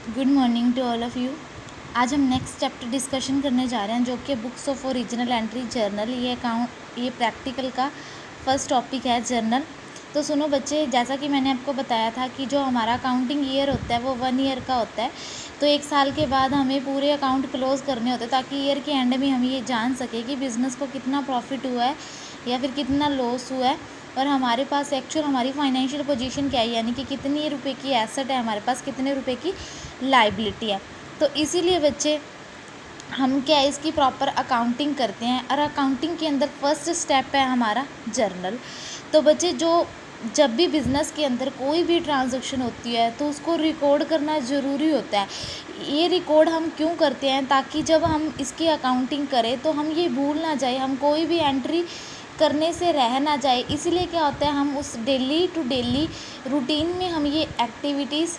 Good morning to all of you. आज हम next chapter discussion करने जा रहे हैं जो कि books of original entry journal. ये प्रैक्टिकल का फर्स्ट टॉपिक है जर्नल। तो सुनो बच्चे, जैसा कि मैंने आपको बताया था कि जो हमारा अकाउंटिंग ईयर होता है वो 1 ईयर का होता है। तो 1 साल के बाद हमें पूरे अकाउंट क्लोज़ करने होते हैं ताकि ईयर के एंड में हम ये जान सकें कि बिज़नेस को कितना प्रॉफिट हुआ है या फिर कितना लॉस हुआ है, और हमारे पास एक्चुअल हमारी फाइनेंशियल पोजीशन क्या है, यानी कि कितनी रुपए की एसेट है हमारे पास, कितने रुपए की लाइबिलिटी है। तो इसीलिए बच्चे हम क्या है, इसकी प्रॉपर अकाउंटिंग करते हैं, और अकाउंटिंग के अंदर फर्स्ट स्टेप है हमारा जर्नल। तो बच्चे जब भी बिज़नेस के अंदर कोई भी ट्रांजैक्शन होती है तो उसको रिकॉर्ड करना ज़रूरी होता है। ये रिकॉर्ड हम क्यों करते हैं, ताकि जब हम इसकी अकाउंटिंग करें तो हम ये भूल ना जाए, हम कोई भी एंट्री करने से रह ना जाए। इसीलिए क्या होता है, हम उस डेली टू डेली रूटीन में हम ये एक्टिविटीज़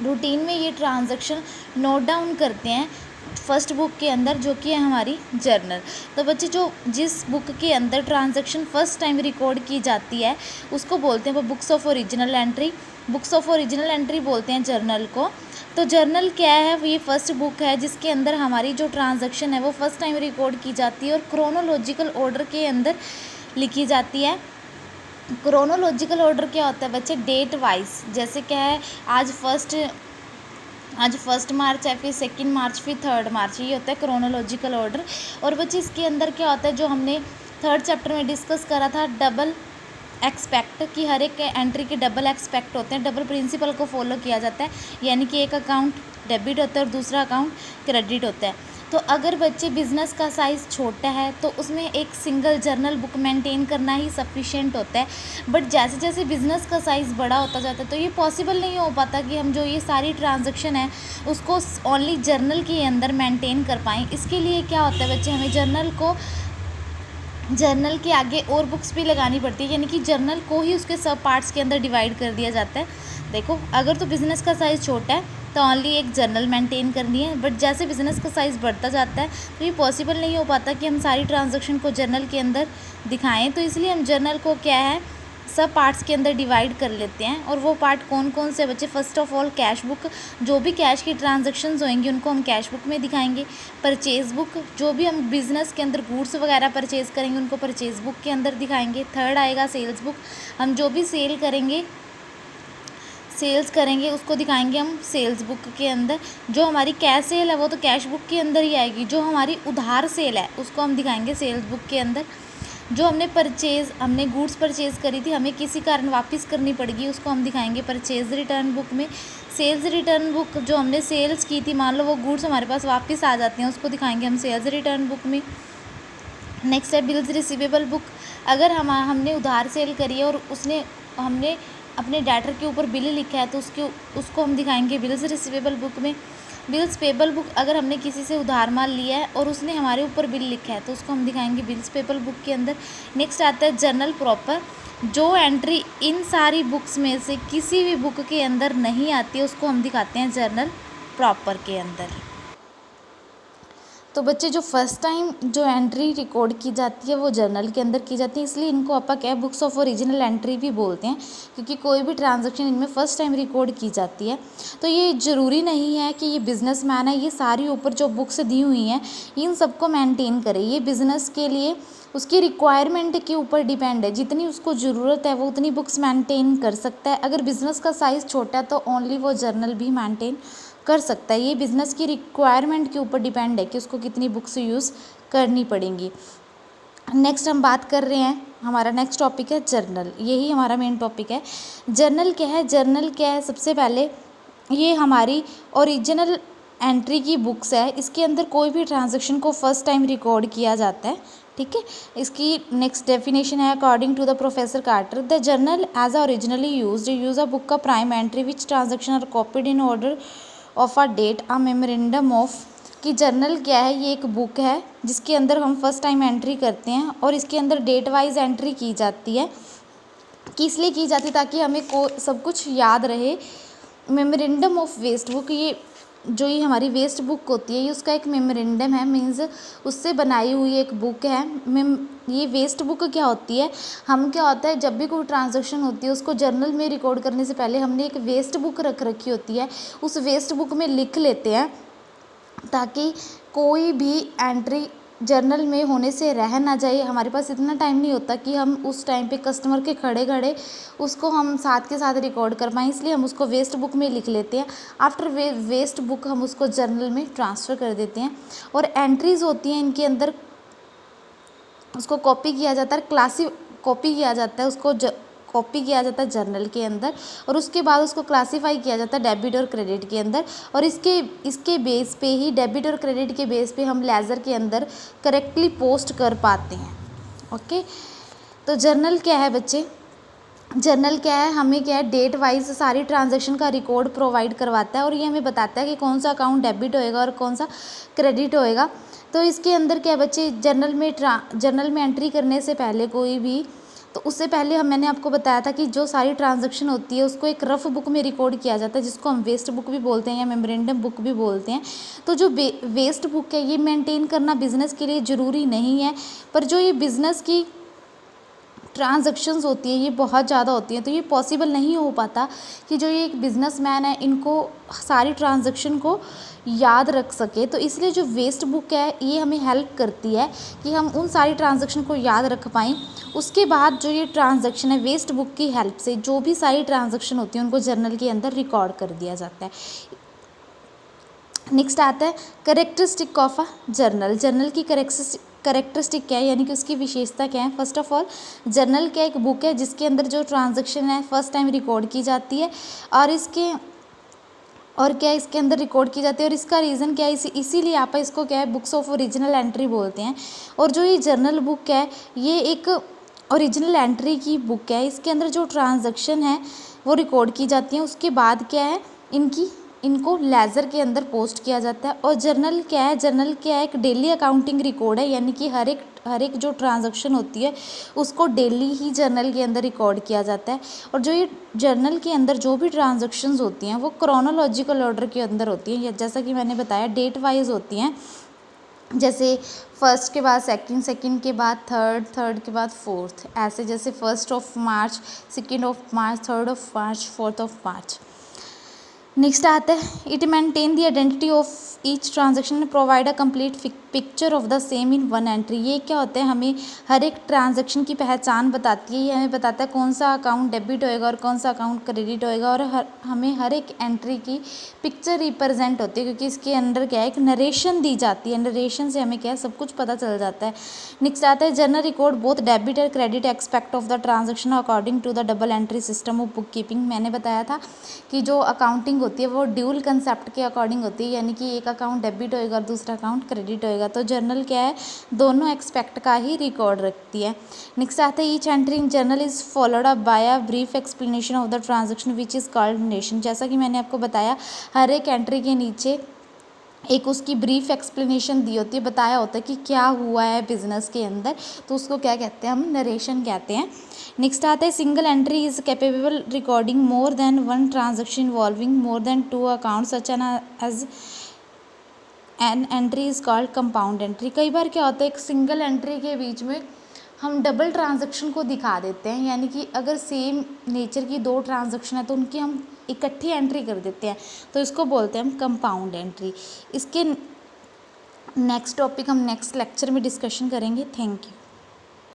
रूटीन में ये ट्रांजैक्शन नोट डाउन करते हैं फर्स्ट बुक के अंदर, जो कि है हमारी जर्नल। तो बच्चे जिस बुक के अंदर ट्रांजैक्शन फर्स्ट टाइम रिकॉर्ड की जाती है उसको बोलते हैं वो books of original entry. Books of original entry बोलते हैं जर्नल को। तो जर्नल क्या है, ये फर्स्ट बुक है जिसके अंदर हमारी जो ट्रांजैक्शन है वो फर्स्ट टाइम रिकॉर्ड की जाती है और क्रोनोलॉजिकल ऑर्डर के अंदर लिखी जाती है। क्रोनोलॉजिकल ऑर्डर क्या होता है बच्चे, डेट वाइज। जैसे क्या है, आज फर्स्ट मार्च है, फिर 2 मार्च, फिर 3 मार्च, ये होता है क्रोनोलॉजिकल ऑर्डर। और बच्चे इसके अंदर क्या होता है, जो हमने 3rd चैप्टर में डिस्कस करा था, डबल एक्सपेक्ट, कि हर एक एंट्री के डबल एक्सपेक्ट होते हैं, डबल प्रिंसिपल को फॉलो किया जाता है, यानी कि एक अकाउंट डेबिट होता है और दूसरा अकाउंट क्रेडिट होता है। तो अगर बच्चे बिज़नेस का साइज़ छोटा है तो उसमें एक सिंगल जर्नल बुक मेंटेन करना ही सफिशिएंट होता है। बट जैसे जैसे बिज़नेस का साइज़ बड़ा होता जाता है तो ये पॉसिबल नहीं हो पाता कि हम जो ये सारी ट्रांजैक्शन है उसको ओनली जर्नल के अंदर मेंटेन कर पाएँ। इसके लिए क्या होता है बच्चे, हमें जर्नल के आगे और बुक्स भी लगानी पड़ती है, यानी कि जर्नल को ही उसके सब पार्ट्स के अंदर डिवाइड कर दिया जाता है। देखो, अगर तो बिज़नेस का साइज़ छोटा है तो ओनली एक जर्नल मेंटेन करनी है, बट जैसे बिज़नेस का साइज़ बढ़ता जाता है तो ये पॉसिबल नहीं हो पाता कि हम सारी ट्रांजैक्शन को जर्नल के अंदर दिखाएं। तो इसलिए हम जर्नल को क्या है, सब पार्ट्स के अंदर डिवाइड कर लेते हैं। और वो पार्ट कौन कौन से बच्चे, first of all cash book, जो भी कैश की ट्रांजैक्शंस होंगी उनको हम कैश बुक में दिखाएंगे। परचेज़ बुक, जो भी हम बिज़नेस के अंदर गुड्स वगैरह परचेज़ करेंगे उनको परचेज़ बुक के अंदर दिखाएंगे। थर्ड आएगा सेल्स बुक, हम जो भी सेल्स करेंगे उसको दिखाएंगे हम सेल्स बुक के अंदर। जो हमारी कैश सेल है वो तो कैश बुक के अंदर ही आएगी। जो हमारी उधार सेल है उसको हम दिखाएंगे सेल्स बुक के अंदर। जो हमने गुड्स परचेज़ करी थी, हमें किसी कारण वापस करनी पड़ेगी, उसको हम दिखाएंगे परचेज़ रिटर्न बुक में। सेल्स रिटर्न बुक, जो हमने सेल्स की थी, मान लो वो गुड्स हमारे पास वापस आ जाते हैं, उसको दिखाएंगे हम सेल्स रिटर्न बुक में। नेक्स्ट है बिल्स रिसीवेबल बुक। अगर हमने उधार सेल करी है और हमने अपने डेटर के ऊपर बिल लिखा है तो उसको हम दिखाएंगे बिल्स रिसीवेबल बुक में। बिल्स पेबल बुक, अगर हमने किसी से उधार माल लिया है और उसने हमारे ऊपर बिल लिखा है तो उसको हम दिखाएंगे बिल्स पेबल बुक के अंदर। नेक्स्ट आता है जर्नल प्रॉपर। जो एंट्री इन सारी बुक्स में से किसी भी बुक के अंदर नहीं आती है उसको हम दिखाते हैं जर्नल प्रॉपर के अंदर। तो बच्चे, जो फर्स्ट टाइम जो एंट्री रिकॉर्ड की जाती है वो जर्नल के अंदर की जाती है, इसलिए इनको आपा क्या बुक्स ऑफ ओरिजिनल एंट्री भी बोलते हैं, क्योंकि कोई भी ट्रांजैक्शन इनमें फ़र्स्ट टाइम रिकॉर्ड की जाती है। तो ये ज़रूरी नहीं है कि ये बिजनेसमैन है ये सारी ऊपर जो बुक्स दी हुई हैं इन सबको मेंटेन करे। ये बिज़नेस के लिए उसकी रिक्वायरमेंट के ऊपर डिपेंड है, जितनी उसको ज़रूरत है वो उतनी बुक्स मेंटेन कर सकता है। अगर बिज़नेस का साइज़ छोटा है तो ओनली वो जर्नल भी मेंटेन कर सकता है। ये बिज़नेस की रिक्वायरमेंट के ऊपर डिपेंड है कि उसको कितनी बुक्स यूज़ करनी पड़ेंगी। नेक्स्ट हम बात कर रहे हैं, हमारा नेक्स्ट टॉपिक है जर्नल। यही हमारा मेन टॉपिक है। जर्नल क्या है, सबसे पहले ये हमारी ओरिजिनल एंट्री की बुक्स है। इसके अंदर कोई भी ट्रांजैक्शन को फर्स्ट टाइम रिकॉर्ड किया जाता है, ठीक है। इसकी नेक्स्ट डेफिनेशन है, according to the professor Carter, the journal as originally used a book का prime entry which transactions are copied in order of a date a memorandum of. कि journal क्या है, ये एक बुक है जिसके अंदर हम फर्स्ट टाइम एंट्री करते हैं और इसके अंदर डेट वाइज एंट्री की जाती है। किस लिए की जाती है, ताकि हमें सब कुछ याद रहे। मेमोरेंडम ऑफ वेस्ट बुक, ये जो ये हमारी वेस्ट बुक होती है ये उसका एक मेमोरेंडम है, मीन्स उससे बनाई हुई एक बुक है। ये वेस्ट बुक क्या होती है, हम क्या होता है जब भी कोई ट्रांजैक्शन होती है उसको जर्नल में रिकॉर्ड करने से पहले हमने एक वेस्ट बुक रख रखी होती है, उस वेस्ट बुक में लिख लेते हैं ताकि कोई भी एंट्री जर्नल में होने से रह ना जाए। हमारे पास इतना टाइम नहीं होता कि हम उस टाइम पे कस्टमर के खड़े खड़े उसको हम साथ के साथ रिकॉर्ड कर पाएँ, इसलिए हम उसको वेस्ट बुक में लिख लेते हैं। आफ्टर वेस्ट बुक हम उसको जर्नल में ट्रांसफ़र कर देते हैं। और एंट्रीज़ होती हैं इनके अंदर, उसको कॉपी किया जाता है, कॉपी किया जाता है, उसको कॉपी किया जाता है जर्नल के अंदर, और उसके बाद उसको क्लासीफाई किया जाता है डेबिट और क्रेडिट के अंदर। और इसके बेस पे ही, डेबिट और क्रेडिट के बेस पे हम लेज़र के अंदर करेक्टली पोस्ट कर पाते हैं। ओके, तो जर्नल क्या है बच्चे, जर्नल क्या है, हमें क्या है डेट वाइज सारी ट्रांजैक्शन का रिकॉर्ड प्रोवाइड करवाता है, और ये हमें बताता है कि कौन सा अकाउंट डेबिट होएगा और कौन सा क्रेडिट होएगा। तो इसके अंदर क्या है बच्चे, जर्नल में एंट्री करने से पहले कोई भी, तो उससे पहले मैंने आपको बताया था कि जो सारी ट्रांजैक्शन होती है उसको एक रफ बुक में रिकॉर्ड किया जाता है, जिसको हम वेस्ट बुक भी बोलते हैं या मेमोरेंडम बुक भी बोलते हैं। तो जो वेस्ट बुक है ये मेंटेन करना बिज़नेस के लिए ज़रूरी नहीं है, पर जो ये बिज़नेस की ट्रांजैक्शंस होती है ये बहुत ज़्यादा होती हैं, तो ये पॉसिबल नहीं हो पाता कि जो ये एक बिज़नेसमैन है इनको सारी ट्रांजैक्शन को याद रख सके। तो इसलिए जो वेस्ट बुक है ये हमें हेल्प करती है कि हम उन सारी ट्रांजैक्शन को याद रख पाएँ। उसके बाद जो ये ट्रांजैक्शन है वेस्ट बुक की हेल्प से जो भी सारी ट्रांजैक्शन होती है उनको जर्नल के अंदर रिकॉर्ड कर दिया जाता है। नेक्स्ट आता है characteristic of a journal. Journal की करेक्टरिस्टिक क्या है, यानी कि उसकी विशेषता क्या है। फर्स्ट ऑफ ऑल, जर्नल क्या एक बुक है जिसके अंदर जो ट्रांजैक्शन है फर्स्ट टाइम रिकॉर्ड की जाती है, और क्या इसके अंदर रिकॉर्ड की जाती है, और इसका रीज़न क्या है, इसीलिए आप इसको क्या है बुक्स ऑफ ओरिजिनल एंट्री बोलते हैं। और जो ये जर्नल बुक है ये एक ओरिजिनल एंट्री की बुक है, इसके अंदर जो ट्रांजैक्शन है वो रिकॉर्ड की जाती हैं, उसके बाद क्या है इनको लेज़र के अंदर पोस्ट किया जाता है। और जर्नल क्या है एक डेली अकाउंटिंग रिकॉर्ड है, यानी कि हर एक जो ट्रांजैक्शन होती है उसको डेली ही जर्नल के अंदर रिकॉर्ड किया जाता है। और जो ये जर्नल के अंदर जो भी ट्रांजैक्शंस होती हैं वो क्रोनोलॉजिकल ऑर्डर के अंदर होती हैं, जैसा कि मैंने बताया डेट वाइज होती हैं, जैसे फर्स्ट के बाद सेकंड के बाद थर्ड के बाद फोर्थ, ऐसे जैसे 1 मार्च, 2 मार्च, 3 मार्च, 4 मार्च। नेक्स्ट आता है it maintain the identity of each transaction provide a complete picture of the same in one entry. ये क्या होता है, हमें हर एक ट्रांजैक्शन की पहचान बताती है, ये हमें बताता है कौन सा अकाउंट डेबिट होएगा और कौन सा अकाउंट क्रेडिट होएगा, और हमें हर एक एंट्री की पिक्चर रिप्रेजेंट होती है, क्योंकि इसके अंदर क्या है एक नरेशन दी जाती है, नरेशन से हमें क्या है सब कुछ पता चल जाता है। नेक्स्ट आता है जर्नल रिकॉर्ड बोथ डेबिट और credit expect of the transaction according to the double entry system of book keeping. मैंने बताया था कि जो अकाउंटिंग होती है वो ड्यूल कंसेप्ट के अकॉर्डिंग होती है, यानी कि एक अकाउंट डेबिट होएगा और दूसरा अकाउंट क्रेडिट होएगा। तो जर्नल क्या है दोनों एक्सपेक्ट का ही रिकॉर्ड रखती है। नेक्स्ट आता है each entry in journal is followed up by a brief explanation of the transaction which is called narration. जैसा कि मैंने आपको बताया हर एक एंट्री के नीचे एक उसकी ब्रीफ एक्सप्लेनेशन दी होती है, बताया होता है कि क्या हुआ है बिजनेस के अंदर, तो उसको क्या कहते हैं हम नरेशन कहते हैं। नेक्स्ट आता है single entry is capable recording more than one transaction involving more than 2 account such as an entry is called compound entry. कई बार क्या होता है एक सिंगल एंट्री के बीच में हम डबल ट्रांजैक्शन को दिखा देते हैं, यानी कि अगर सेम नेचर की 2 ट्रांजैक्शन है तो उनकी हम इकट्ठी एंट्री कर देते हैं, तो इसको बोलते हैं हम कंपाउंड एंट्री। इसके नेक्स्ट टॉपिक हम नेक्स्ट लेक्चर में डिस्कशन करेंगे। Thank you.